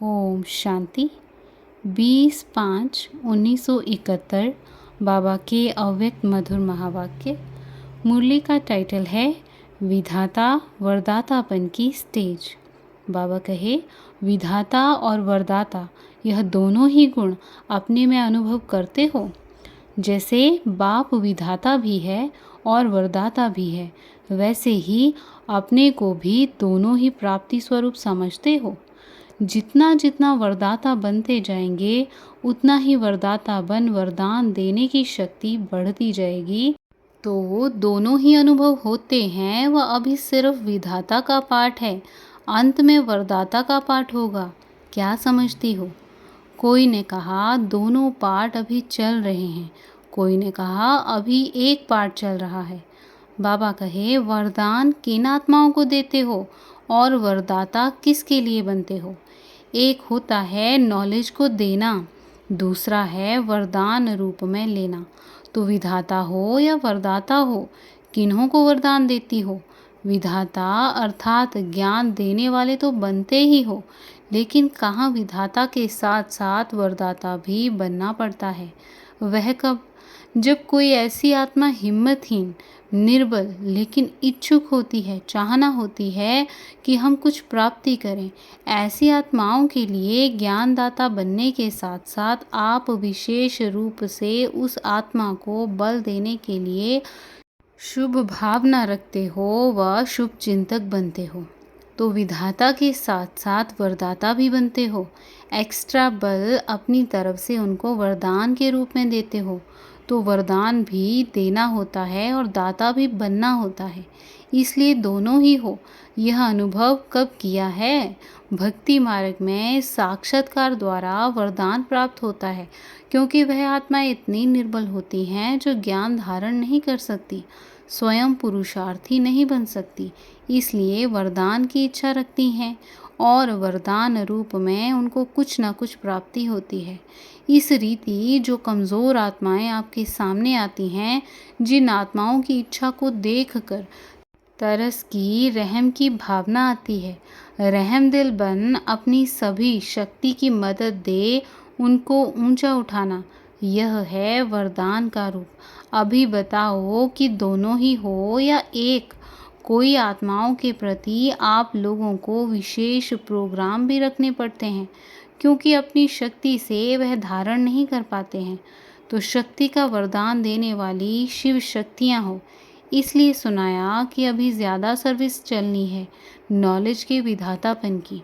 ओम शांति। 20/5/1971 बाबा के अव्यक्त मधुर महावाक्य। मुरली का टाइटल है विधाता वरदातापन की स्टेज। बाबा कहे, विधाता और वरदाता यह दोनों ही गुण अपने में अनुभव करते हो। जैसे बाप विधाता भी है और वरदाता भी है, वैसे ही अपने को भी दोनों ही प्राप्ति स्वरूप समझते हो। जितना जितना वरदाता बनते जाएंगे, उतना ही वरदाता बन वरदान देने की शक्ति बढ़ती जाएगी। तो दोनों ही अनुभव होते हैं, वह अभी सिर्फ विधाता का पाठ है, अंत में वरदाता का पाठ होगा। क्या समझती हो? कोई ने कहा दोनों पाठ अभी चल रहे हैं, कोई ने कहा अभी एक पाठ चल रहा है। बाबा कहे, वरदान किन आत्माओं को देते हो और वरदाता किसके लिए बनते हो? एक होता है नॉलेज को देना, दूसरा है वरदान रूप में लेना। तो विधाता हो या वरदाता हो, किन्हों को वरदान देती हो? विधाता अर्थात ज्ञान देने वाले तो बनते ही हो, लेकिन कहाँ विधाता के साथ साथ वरदाता भी बनना पड़ता है। वह कब? जब कोई ऐसी आत्मा हिम्मतहीन, निर्बल लेकिन इच्छुक होती है, चाहना होती है कि हम कुछ प्राप्ति करें। ऐसी आत्माओं के लिए ज्ञानदाता बनने के साथ साथ आप विशेष रूप से उस आत्मा को बल देने के लिए शुभ भावना रखते हो व शुभ चिंतक बनते हो। तो विधाता के साथ साथ वरदाता भी बनते हो। एक्स्ट्रा बल अपनी तरफ से उनको वरदान के रूप में देते हो। तो वरदान भी देना होता है और दाता भी बनना होता है, इसलिए दोनों ही हो। यह अनुभव कब किया है? भक्ति मार्ग में साक्षात्कार द्वारा वरदान प्राप्त होता है, क्योंकि वह आत्माएं इतनी निर्बल होती हैं जो ज्ञान धारण नहीं कर सकती, स्वयं पुरुषार्थी नहीं बन सकती, इसलिए वरदान की इच्छा रखती हैं और वरदान रूप में उनको कुछ न कुछ प्राप्ति होती है। इस रीति जो कमज़ोर आत्माएं आपके सामने आती हैं, जिन आत्माओं की इच्छा को देखकर तरस की, रहम की भावना आती है, रहम दिल बन अपनी सभी शक्ति की मदद दे उनको ऊंचा उठाना, यह है वरदान का रूप। अभी बताओ कि दोनों ही हो या एक? कोई आत्माओं के प्रति आप लोगों को विशेष प्रोग्राम भी रखने पड़ते हैं, क्योंकि अपनी शक्ति से वह धारण नहीं कर पाते हैं। तो शक्ति का वरदान देने वाली शिव शक्तियाँ हो, इसलिए सुनाया कि अभी ज़्यादा सर्विस चलनी है नॉलेज के विधातापन की।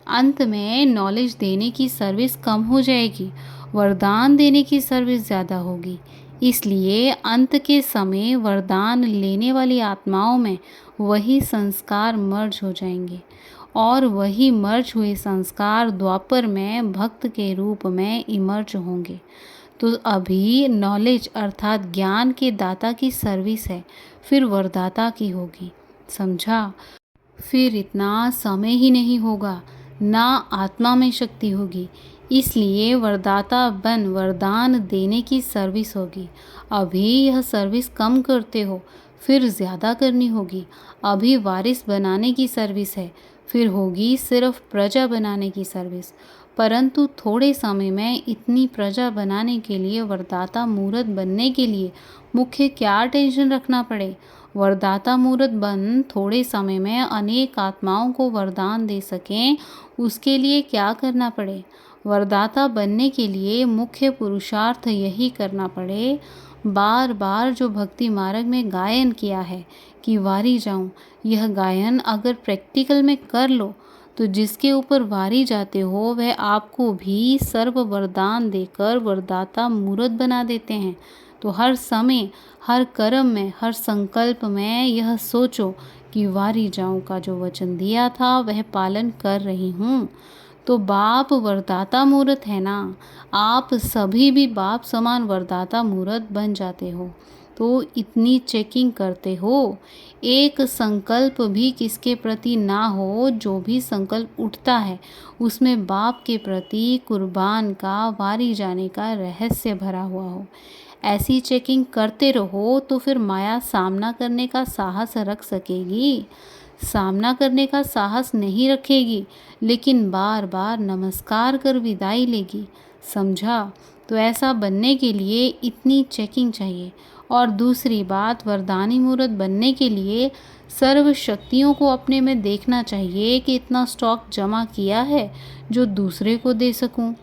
अंत में नॉलेज देने की सर्विस कम हो जाएगी, वरदान देने की सर्विस ज़्यादा होगी। इसलिए अंत के समय वरदान लेने वाली आत्माओं में वही संस्कार मर्ज हो जाएंगे और वही मर्ज हुए संस्कार द्वापर में भक्त के रूप में इमर्ज होंगे। तो अभी नॉलेज अर्थात ज्ञान के दाता की सर्विस है, फिर वरदाता की होगी। समझा? फिर इतना समय ही नहीं होगा, ना आत्मा में शक्ति होगी, इसलिए वरदाता बन वरदान देने की सर्विस होगी। अभी यह सर्विस कम करते हो, फिर ज़्यादा करनी होगी। अभी वारिस बनाने की सर्विस है, फिर होगी सिर्फ प्रजा बनाने की सर्विस। परंतु थोड़े समय में इतनी प्रजा बनाने के लिए वरदाता मूर्त बनने के लिए मुख्य क्या टेंशन रखना पड़े? वरदाता मूर्त बन थोड़े समय में अनेक आत्माओं को वरदान दे सकें, उसके लिए क्या करना पड़े? वरदाता बनने के लिए मुख्य पुरुषार्थ यही करना पड़े। बार बार जो भक्ति मार्ग में गायन किया है कि वारी जाऊं, यह गायन अगर प्रैक्टिकल में कर लो तो जिसके ऊपर वारी जाते हो वह आपको भी सर्व वरदान देकर वरदाता मूर्त बना देते हैं। तो हर समय, हर कर्म में, हर संकल्प में यह सोचो कि वारी जाऊं का जो वचन दिया था वह पालन कर रही हूँ। तो बाप वरदाता मूर्त है ना, आप सभी भी बाप समान वरदाता मूर्त बन जाते हो। तो इतनी चेकिंग करते हो, एक संकल्प भी किसके प्रति ना हो, जो भी संकल्प उठता है उसमें बाप के प्रति कुर्बान का, वारी जाने का रहस्य भरा हुआ हो। ऐसी चेकिंग करते रहो तो फिर माया सामना करने का साहस रख सकेगी। सामना करने का साहस नहीं रखेगी, लेकिन बार बार नमस्कार कर विदाई लेगी। समझा? तो ऐसा बनने के लिए इतनी चेकिंग चाहिए। और दूसरी बात, वरदानी मूर्त बनने के लिए सर्व शक्तियों को अपने में देखना चाहिए कि इतना स्टॉक जमा किया है जो दूसरे को दे सकूं।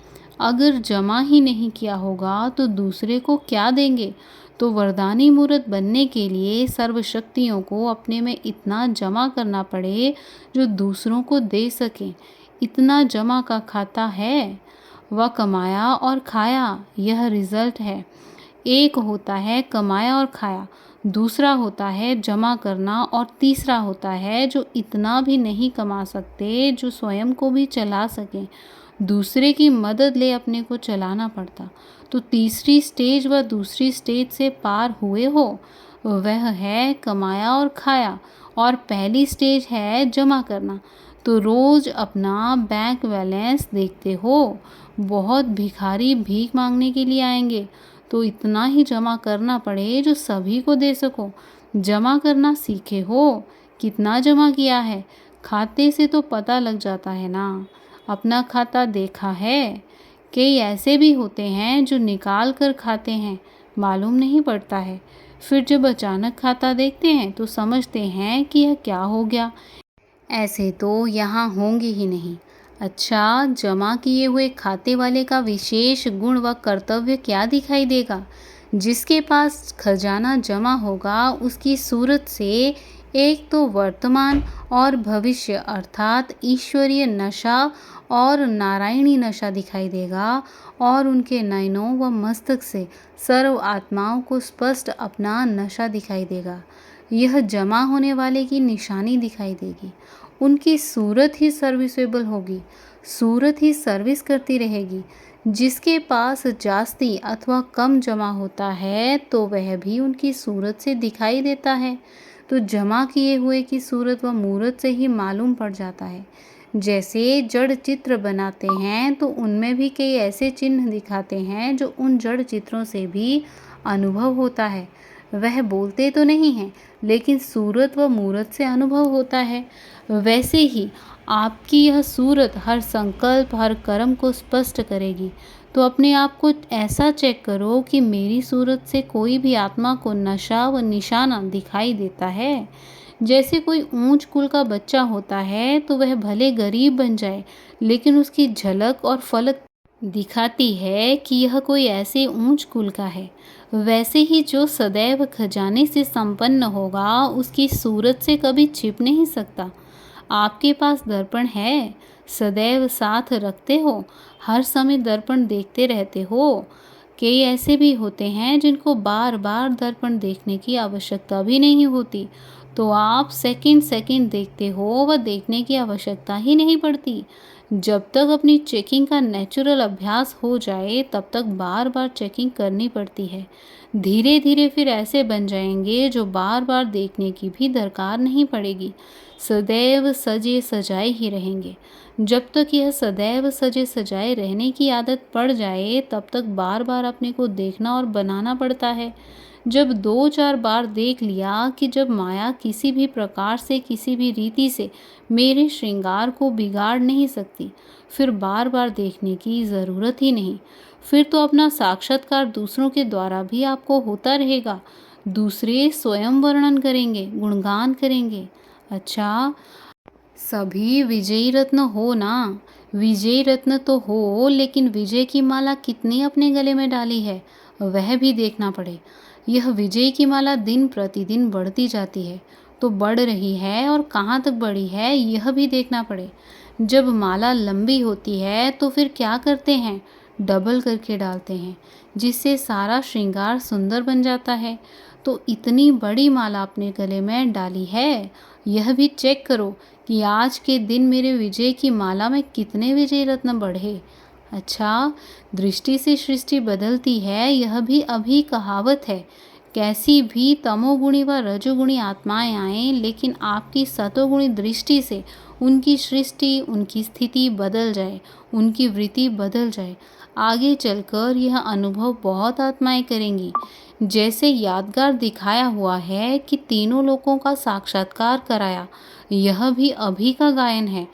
अगर जमा ही नहीं किया होगा तो दूसरे को क्या देंगे? तो वरदानी मूर्त बनने के लिए सर्व शक्तियों को अपने में इतना जमा करना पड़े जो दूसरों को दे सकें। इतना जमा का खाता है, वह कमाया और खाया, यह रिजल्ट है। एक होता है कमाया और खाया, दूसरा होता है जमा करना, और तीसरा होता है जो इतना भी नहीं कमा सकते जो स्वयं को भी चला सकें, दूसरे की मदद ले अपने को चलाना पड़ता। तो तीसरी स्टेज व दूसरी स्टेज से पार हुए हो, वह है कमाया और खाया, और पहली स्टेज है जमा करना। तो रोज अपना बैंक बैलेंस देखते हो, बहुत भिखारी भीख मांगने के लिए आएंगे, तो इतना ही जमा करना पड़े जो सभी को दे सको। जमा करना सीखे हो, कितना जमा किया है, खाते से तो पता लग जाता है ना। अपना खाता देखा है? कई ऐसे भी होते हैं जो निकाल कर खाते हैं, मालूम नहीं पड़ता है। फिर जब अचानक खाता देखते हैं तो समझते हैं कि यह क्या हो गया। ऐसे तो यहाँ होंगे ही नहीं। अच्छा, जमा किए हुए खाते वाले का विशेष गुण व कर्तव्य क्या दिखाई देगा? जिसके पास खजाना जमा होगा उसकी सूरत से एक तो वर्तमान और भविष्य अर्थात ईश्वरीय नशा और नारायणी नशा दिखाई देगा, और उनके नयनों व मस्तक से सर्व आत्माओं को स्पष्ट अपना नशा दिखाई देगा। यह जमा होने वाले की निशानी दिखाई देगी। उनकी सूरत ही सर्विसेबल होगी, सूरत ही सर्विस करती रहेगी। जिसके पास जास्ती अथवा कम जमा होता है तो वह भी उनकी सूरत से दिखाई देता है। तो जमा किए हुए की सूरत व मूरत से ही मालूम पड़ जाता है। जैसे जड़ चित्र बनाते हैं तो उनमें भी कई ऐसे चिन्ह दिखाते हैं जो उन जड़ चित्रों से भी अनुभव होता है। वह बोलते तो नहीं हैं, लेकिन सूरत व मूरत से अनुभव होता है। वैसे ही आपकी यह सूरत हर संकल्प, हर कर्म को स्पष्ट करेगी। तो अपने आप को ऐसा चेक करो कि मेरी सूरत से कोई भी आत्मा को नशा व निशाना दिखाई देता है। जैसे कोई ऊंच कुल का बच्चा होता है तो वह भले गरीब बन जाए, लेकिन उसकी झलक और फलक दिखाती है कि यह कोई ऐसे ऊंच कुल का है। वैसे ही जो सदैव खजाने से संपन्न होगा उसकी सूरत से कभी छिप नहीं सकता। आपके पास दर्पण है, सदैव साथ रखते हो, हर समय दर्पण देखते रहते हो। कई ऐसे भी होते हैं जिनको बार बार दर्पण देखने की आवश्यकता भी नहीं होती, तो आप सेकंड सेकंड देखते हो, व देखने की आवश्यकता ही नहीं पड़ती। जब तक अपनी चेकिंग का नेचुरल अभ्यास हो जाए तब तक बार बार चेकिंग करनी पड़ती है। धीरे धीरे फिर ऐसे बन जाएंगे जो बार बार देखने की भी दरकार नहीं पड़ेगी, सदैव सजे सजाए ही रहेंगे। जब तक यह सदैव सजे सजाए रहने की आदत पड़ जाए तब तक बार बार अपने को देखना और बनाना पड़ता है। जब 2-4 बार देख लिया कि जब माया किसी भी प्रकार से, किसी भी रीति से मेरे श्रृंगार को बिगाड़ नहीं सकती, फिर बार बार देखने की ज़रूरत ही नहीं। फिर तो अपना साक्षात्कार दूसरों के द्वारा भी आपको होता रहेगा। दूसरे स्वयं वर्णन करेंगे, गुणगान करेंगे। अच्छा, सभी विजयी रत्न हो ना? विजयी रत्न तो हो, लेकिन विजय की माला कितनी अपने गले में डाली है वह भी देखना पड़े। यह विजय की माला दिन प्रतिदिन बढ़ती जाती है, तो बढ़ रही है और कहाँ तक बढ़ी है यह भी देखना पड़े। जब माला लंबी होती है तो फिर क्या करते हैं? डबल करके डालते हैं, जिससे सारा श्रृंगार सुंदर बन जाता है। तो इतनी बड़ी माला अपने गले में डाली है, यह भी चेक करो कि आज के दिन मेरे विजय की माला में कितने विजय रत्न बढ़े। अच्छा, दृष्टि से सृष्टि बदलती है, यह भी अभी कहावत है। कैसी भी तमोगुणी व रजोगुणी आत्माएं आएं, लेकिन आपकी सतोगुणी दृष्टि से उनकी सृष्टि, उनकी स्थिति बदल जाए, उनकी वृत्ति बदल जाए। आगे चलकर यह अनुभव बहुत आत्माएं करेंगी। जैसे यादगार दिखाया हुआ है कि तीनों लोकों का साक्षात्कार कराया, यह भी अभी का गायन है।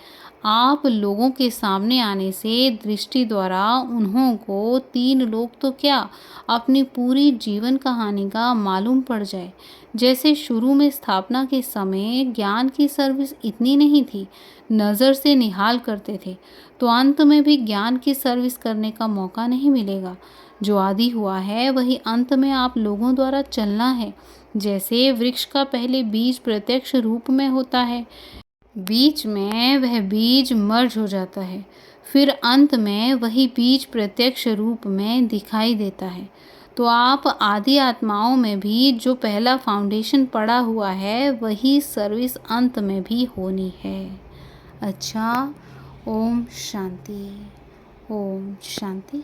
आप लोगों के सामने आने से दृष्टि द्वारा उन्हों को 3 लोग तो क्या, अपनी पूरी जीवन कहानी का मालूम पड़ जाए। जैसे शुरू में स्थापना के समय ज्ञान की सर्विस इतनी नहीं थी, नज़र से निहाल करते थे, तो अंत में भी ज्ञान की सर्विस करने का मौका नहीं मिलेगा। जो आदि हुआ है वही अंत में आप लोगों द्वारा चलना है। जैसे वृक्ष का पहले बीज प्रत्यक्ष रूप में होता है, बीच में वह बीज मर्ज हो जाता है, फिर अंत में वही बीज प्रत्यक्ष रूप में दिखाई देता है। तो आप आदि आत्माओं में भी जो पहला फाउंडेशन पड़ा हुआ है वही सर्विस अंत में भी होनी है। अच्छा, ओम शांति, ओम शांति।